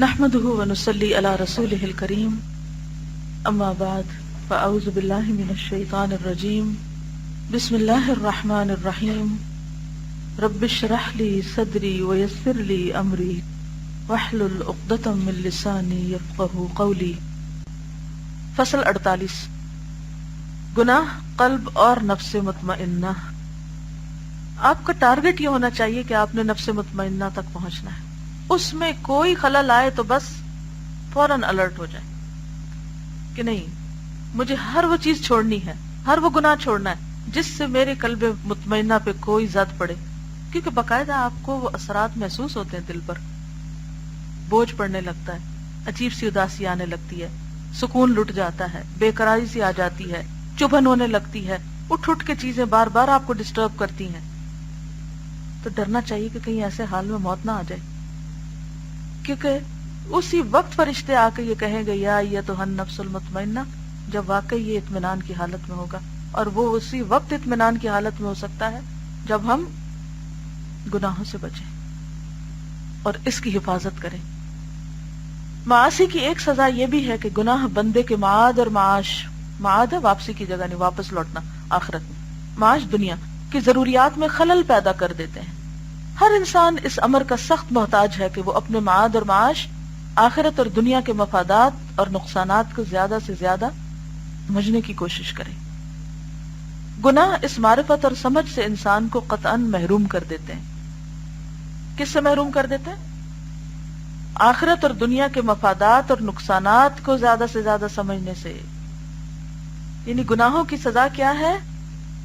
نحمده ونصلي على رسوله الكريم اما بعد فاعوذ بالله من الشيطان الرجيم بسم الله الرحمن الرحيم رب اشرح لي صدري ويسر لي امري واحلل عقدة من لساني يفقهوا قولي۔ فصل 48، گناہ قلب اور نفس مطمئنہ۔ آپ کا ٹارگٹ یہ ہونا چاہیے کہ آپ نے نفس مطمئنہ تک پہنچنا ہے، اس میں کوئی خلل آئے تو بس فوراً الرٹ ہو جائے کہ نہیں، مجھے ہر وہ چیز چھوڑنی ہے، ہر وہ گناہ چھوڑنا ہے جس سے میرے قلب مطمئنہ پہ کوئی زد پڑے، کیونکہ باقاعدہ آپ کو وہ اثرات محسوس ہوتے ہیں، دل پر بوجھ پڑنے لگتا ہے، عجیب سی اداسی آنے لگتی ہے، سکون لٹ جاتا ہے، بے قراری سی آ جاتی ہے، چبھن ہونے لگتی ہے، اٹھ کے چیزیں بار بار آپ کو ڈسٹرب کرتی ہیں، تو ڈرنا چاہیے کہ کہیں ایسے حال میں موت نہ آ جائے، کیونکہ اسی وقت فرشتے آ کے یہ کہیں گے یا ایتھا النفس المطمئنہ، جب واقعی یہ اطمینان کی حالت میں ہوگا، اور وہ اسی وقت اطمینان کی حالت میں ہو سکتا ہے جب ہم گناہوں سے بچیں اور اس کی حفاظت کریں۔ معاصی کی ایک سزا یہ بھی ہے کہ گناہ بندے کے معاد اور معاش، معاد ہے واپسی کی جگہ، نہیں واپس لوٹنا، آخرت میں، معاش دنیا کی ضروریات میں خلل پیدا کر دیتے ہیں۔ ہر انسان اس امر کا سخت محتاج ہے کہ وہ اپنے معاد اور معاش، آخرت اور دنیا کے مفادات اور نقصانات کو زیادہ سے زیادہ سمجھنے کی کوشش کرے۔ گناہ اس معرفت اور سمجھ سے انسان کو قطعاً محروم کر دیتے ہیں۔ کس سے محروم کر دیتے ہیں؟ آخرت اور دنیا کے مفادات اور نقصانات کو زیادہ سے زیادہ سمجھنے سے۔ یعنی گناہوں کی سزا کیا ہے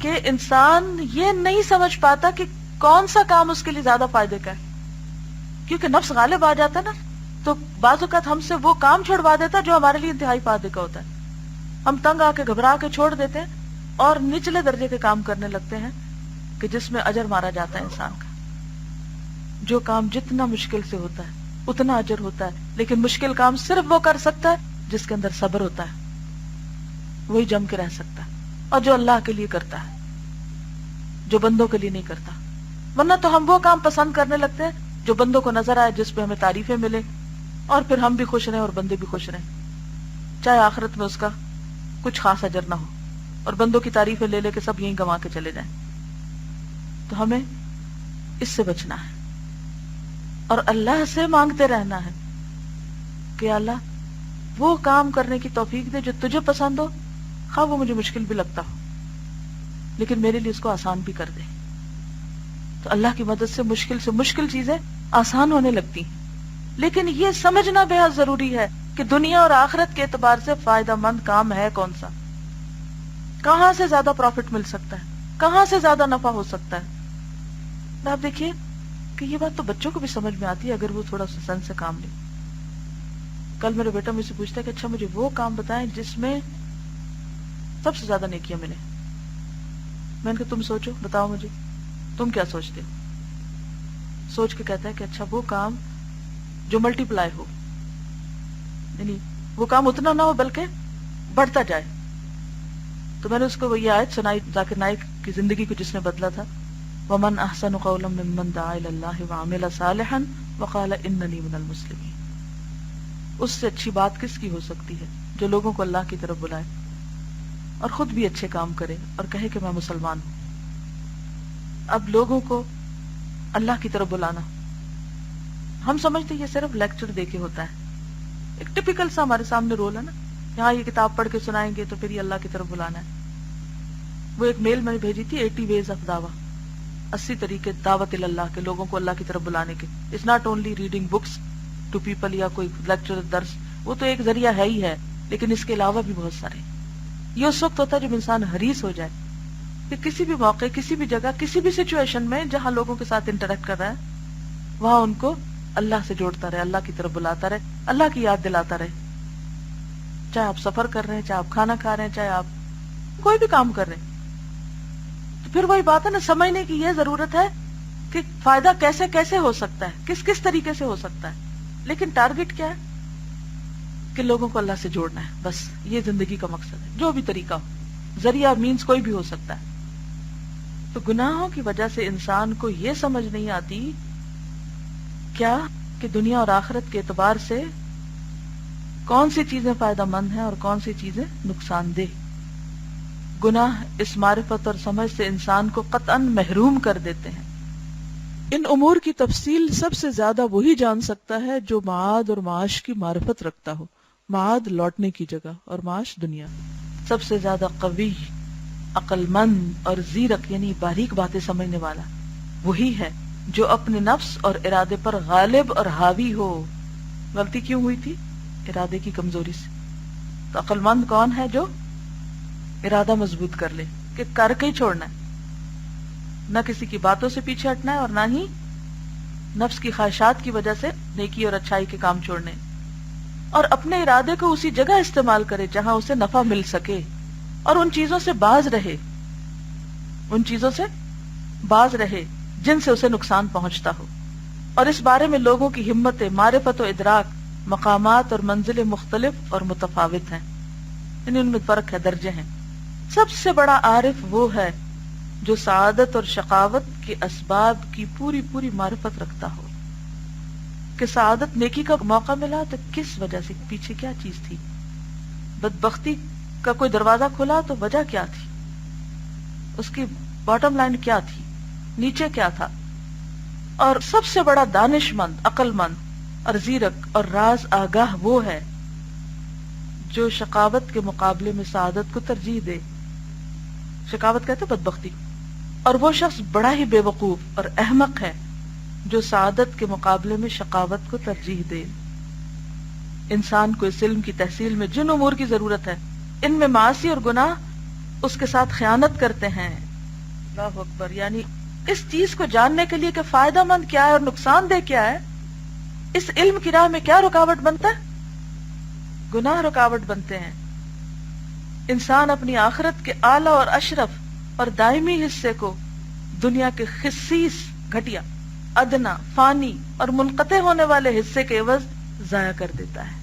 کہ انسان یہ نہیں سمجھ پاتا کہ کون سا کام اس کے لیے زیادہ فائدے کا ہے، کیونکہ نفس غالب آ جاتا ہے نا، تو بعض اوقات ہم سے وہ کام چھڑوا دیتا ہے جو ہمارے لیے انتہائی فائدے کا ہوتا ہے، ہم تنگ آ کے گھبرا کے چھوڑ دیتے ہیں اور نچلے درجے کے کام کرنے لگتے ہیں کہ جس میں اجر مارا جاتا ہے انسان کا۔ جو کام جتنا مشکل سے ہوتا ہے اتنا اجر ہوتا ہے، لیکن مشکل کام صرف وہ کر سکتا ہے جس کے اندر صبر ہوتا ہے، وہی جم کے رہ سکتا ہے، اور جو اللہ کے لیے کرتا ہے، جو بندوں کے لیے نہیں کرتا۔ ورنہ تو ہم وہ کام پسند کرنے لگتے ہیں جو بندوں کو نظر آئے، جس پہ ہمیں تعریفیں ملے، اور پھر ہم بھی خوش رہیں اور بندے بھی خوش رہیں، چاہے آخرت میں اس کا کچھ خاص اجر نہ ہو، اور بندوں کی تعریفیں لے لے کے سب یہیں گنوا کے چلے جائیں۔ تو ہمیں اس سے بچنا ہے اور اللہ سے مانگتے رہنا ہے کہ اللہ وہ کام کرنے کی توفیق دے جو تجھے پسند ہو، خواہ وہ مجھے مشکل بھی لگتا ہو، لیکن میرے لیے اس کو آسان بھی کر دے۔ تو اللہ کی مدد سے مشکل چیزیں آسان ہونے لگتی ہیں، لیکن یہ سمجھنا بے حد ضروری ہے کہ دنیا اور آخرت کے اعتبار سے فائدہ مند کام ہے کون سا، کہاں سے زیادہ پروفٹ مل سکتا ہے، کہاں سے زیادہ نفع ہو سکتا ہے۔ آپ دیکھیے کہ یہ بات تو بچوں کو بھی سمجھ میں آتی ہے اگر وہ تھوڑا سا سن سے کام لے۔ کل میرا بیٹا مجھ سے پوچھتا ہے کہ اچھا مجھے وہ کام بتائیں جس میں سب سے زیادہ نیکیاں ملیں۔ میں نے کہا تم سوچو، بتاؤ مجھے تم کیا سوچتے ہو۔ سوچ کے کہتا ہے کہ اچھا وہ کام جو ملٹی پلائی ہو، یعنی وہ کام اتنا نہ ہو بلکہ بڑھتا جائے۔ تو میں نے اس کو وہ یہ آیت سنائی ذاکر نائک کی زندگی کو جس نے بدلا تھا، وَمَنْ أَحْسَنُ قَوْلًا مِّمَّنْ دَعَا إِلَى اللَّهِ وَعَمِلَ صَالِحًا وَقَالَ إِنَّنِي مِنَ الْمُسْلِمِينَ۔ اس سے اچھی بات کس کی ہو سکتی ہے جو لوگوں کو اللہ کی طرف بلائے اور خود بھی اچھے کام کرے اور کہے کہ میں مسلمان ہوں۔ اب لوگوں کو اللہ کی طرف بلانا، ہم سمجھتے یہ صرف لیکچر دے کے ہوتا ہے، ایک ٹپیکل سا ہمارے سامنے رول ہے نا، یہاں یہ کتاب پڑھ کے سنائیں گے تو پھر یہ اللہ کی طرف بلانا ہے۔ وہ ایک میل میں نے بھیجی تھی 80 ways of دعویٰ، 80 طریقے دعوت اللہ کے، لوگوں کو اللہ کی طرف بلانے کے۔ It's not only reading books to people یا کوئی لیکچر درس، وہ تو ایک ذریعہ ہے ہی ہے، لیکن اس کے علاوہ بھی بہت سارے۔ یہ اس وقت ہوتا ہے جب انسان حریص ہو جائے کہ کسی بھی موقع، کسی بھی جگہ، کسی بھی سچویشن میں جہاں لوگوں کے ساتھ انٹریکٹ کر رہا ہے وہاں ان کو اللہ سے جوڑتا رہے، اللہ کی طرف بلاتا رہے، اللہ کی یاد دلاتا رہے۔ چاہے آپ سفر کر رہے ہیں، چاہے آپ کھانا کھا رہے ہیں، چاہے آپ کوئی بھی کام کر رہے ہیں، تو پھر وہی بات ہے نا، سمجھنے کی یہ ضرورت ہے کہ فائدہ کیسے کیسے ہو سکتا ہے، کس کس طریقے سے ہو سکتا ہے، لیکن ٹارگٹ کیا ہے کہ لوگوں کو اللہ سے جوڑنا ہے، بس یہ زندگی کا مقصد ہے، جو بھی طریقہ ہو، ذریعہ مینز کوئی بھی ہو سکتا ہے۔ تو گناہوں کی وجہ سے انسان کو یہ سمجھ نہیں آتی کیا کہ دنیا اور آخرت کے اعتبار سے کون سی چیزیں فائدہ مند ہیں اور کون سی چیزیں نقصان دہ. گناہ اس معرفت اور سمجھ سے انسان کو قطعاً محروم کر دیتے ہیں. ان امور کی تفصیل سب سے زیادہ وہی جان سکتا ہے جو معاد اور معاش کی معرفت رکھتا ہو. معاد لوٹنے کی جگہ اور معاش دنیا. سب سے زیادہ قوی، عقل مند اور زیرک یعنی باریک باتیں سمجھنے والا وہی ہے جو اپنے نفس اور ارادے پر غالب اور حاوی ہو. غلطی کیوں ہوئی تھی؟ ارادے کی کمزوری سے. تو عقل مند کون ہے؟ جو ارادہ مضبوط کر لے کہ کر کے ہی چھوڑنا ہے، نہ کسی کی باتوں سے پیچھے ہٹنا ہے اور نہ ہی نفس کی خواہشات کی وجہ سے نیکی اور اچھائی کے کام چھوڑنے، اور اپنے ارادے کو اسی جگہ استعمال کرے جہاں اسے نفع مل سکے اور ان چیزوں سے باز رہے جن سے اسے نقصان پہنچتا ہو. اور اس بارے میں لوگوں کی ہمت، معرفت و ادراک، مقامات اور منزلیں مختلف اور متفاوت ہیں، یعنی ان میں فرق ہے، درجے ہیں. سب سے بڑا عارف وہ ہے جو سعادت اور شقاوت کے اسباب کی پوری پوری معرفت رکھتا ہو کہ سعادت نیکی کا موقع ملا تو کس وجہ سے، پیچھے کیا چیز تھی، بدبختی کا کوئی دروازہ کھلا تو وجہ کیا تھی، اس کی باٹم لائن کیا تھی، نیچے کیا تھا. اور سب سے بڑا دانش مند، عقل مند اور زیرک اور راز آگاہ وہ ہے جو شقاوت کے مقابلے میں سعادت کو ترجیح دے. شقاوت کہتے بدبختی. اور وہ شخص بڑا ہی بے وقوف اور احمق ہے جو سعادت کے مقابلے میں شقاوت کو ترجیح دے. انسان کو اس علم کی تحصیل میں جن امور کی ضرورت ہے ان میں معاصی اور گناہ اس کے ساتھ خیانت کرتے ہیں. اللہ اکبر. یعنی اس چیز کو جاننے کے لیے کہ فائدہ مند کیا ہے اور نقصان دہ کیا ہے، اس علم کی راہ میں کیا رکاوٹ بنتا ہے؟ گناہ رکاوٹ بنتے ہیں. انسان اپنی آخرت کے اعلیٰ اور اشرف اور دائمی حصے کو دنیا کے خسیس، گھٹیا، ادنا، فانی اور منقطع ہونے والے حصے کے عوض ضائع کر دیتا ہے.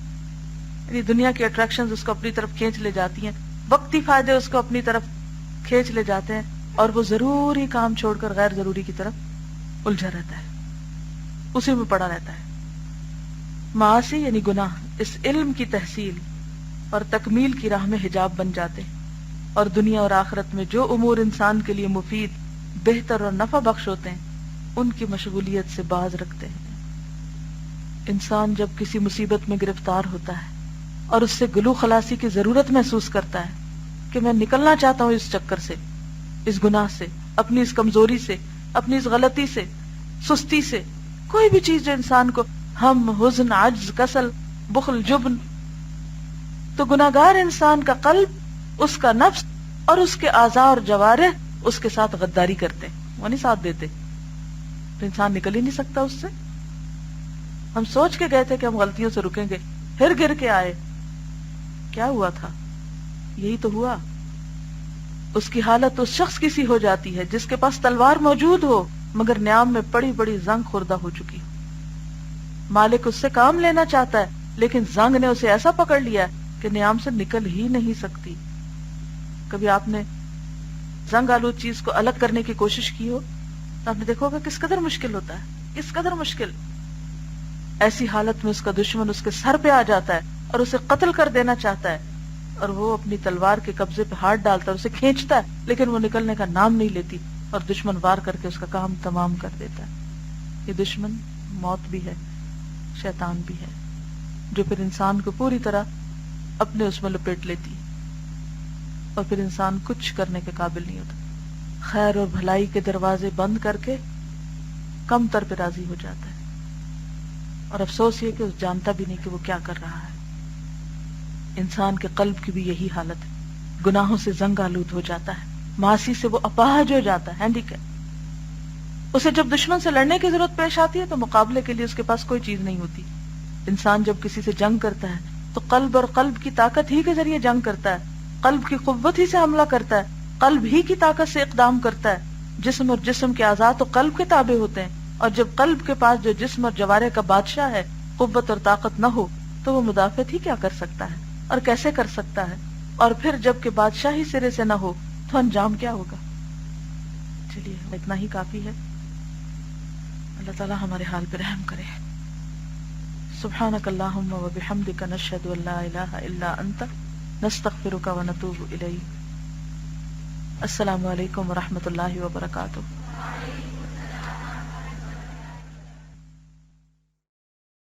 یعنی دنیا کی اٹریکشنز اس کو اپنی طرف کھینچ لے جاتی ہیں، وقتی فائدے اس کو اپنی طرف کھینچ لے جاتے ہیں، اور وہ ضروری کام چھوڑ کر غیر ضروری کی طرف الجھا رہتا ہے، اسی میں پڑا رہتا ہے. معاصی یعنی گناہ اس علم کی تحصیل اور تکمیل کی راہ میں حجاب بن جاتے ہیں، اور دنیا اور آخرت میں جو امور انسان کے لیے مفید، بہتر اور نفع بخش ہوتے ہیں ان کی مشغولیت سے باز رکھتے ہیں. انسان جب کسی مصیبت میں گرفتار ہوتا ہے اور اس سے گلو خلاصی کی ضرورت محسوس کرتا ہے کہ میں نکلنا چاہتا ہوں اس چکر سے، اس گناہ سے، اپنی اس کمزوری سے، اپنی اس غلطی سے، سستی سے، کوئی بھی چیز جو انسان کو ہم، حزن، عجز، کسل، بخل، جبن، تو گناہگار انسان کا قلب، اس کا نفس اور اس کے اعضاء اور جوارح اس کے ساتھ غداری کرتے، وہ نہیں ساتھ دیتے، تو انسان نکل ہی نہیں سکتا اس سے. ہم سوچ کے گئے تھے کہ ہم غلطیوں سے رکیں گے، پھر گر کے آئے، کیا ہوا تھا؟ یہی تو ہوا. اس کی حالت اس شخص کی سی ہو جاتی ہے جس کے پاس تلوار موجود ہو مگر نیام میں بڑی بڑی زنگ خوردہ ہو چکی. مالک اس سے کام لینا چاہتا ہے لیکن زنگ نے اسے ایسا پکڑ لیا کہ نیام سے نکل ہی نہیں سکتی. کبھی آپ نے زنگ آلود چیز کو الگ کرنے کی کوشش کی ہو تو آپ نے دیکھو گا کس قدر مشکل ہوتا ہے، کس قدر مشکل. ایسی حالت میں اس کا دشمن اس کے سر پہ آ جاتا ہے اور اسے قتل کر دینا چاہتا ہے، اور وہ اپنی تلوار کے قبضے پہ ہاتھ ڈالتا ہے، اسے کھینچتا ہے لیکن وہ نکلنے کا نام نہیں لیتی اور دشمن وار کر کے اس کا کام تمام کر دیتا ہے. یہ دشمن موت بھی ہے، شیطان بھی ہے، جو پھر انسان کو پوری طرح اپنے اس میں لپیٹ لیتی اور پھر انسان کچھ کرنے کے قابل نہیں ہوتا. خیر اور بھلائی کے دروازے بند کر کے کم تر پہ راضی ہو جاتا ہے، اور افسوس یہ کہ اس جانتا بھی نہیں کہ وہ کیا کر رہا ہے. انسان کے قلب کی بھی یہی حالت ہے، گناہوں سے زنگ آلود ہو جاتا ہے، معاصی سے وہ اپاہج ہو جاتا ہے، ہینڈیکیپ. اسے جب دشمن سے لڑنے کی ضرورت پیش آتی ہے تو مقابلے کے لیے اس کے پاس کوئی چیز نہیں ہوتی. انسان جب کسی سے جنگ کرتا ہے تو قلب اور قلب کی طاقت ہی کے ذریعے جنگ کرتا ہے، قلب کی قوت ہی سے حملہ کرتا ہے، قلب ہی کی طاقت سے اقدام کرتا ہے. جسم اور جسم کے اعضاء تو قلب کے تابع ہوتے ہیں، اور جب قلب کے پاس جو جسم اور جوارح کا بادشاہ ہے قوت اور طاقت نہ ہو تو وہ مدافعت ہی کیا کر سکتا ہے اور کیسے کر سکتا ہے؟ اور پھر جب کہ بادشاہی سرے سے نہ ہو تو انجام کیا ہوگا؟ چلیے اتنا ہی کافی ہے. اللہ تعالیٰ ہمارے حال پہ رحم کرے. سبحانک اللہم و بحمدک نشہد ان لا الہ الا انت نستغفرک و نتوب الیک. السلام علیکم ورحمۃ اللہ وبرکاتہ.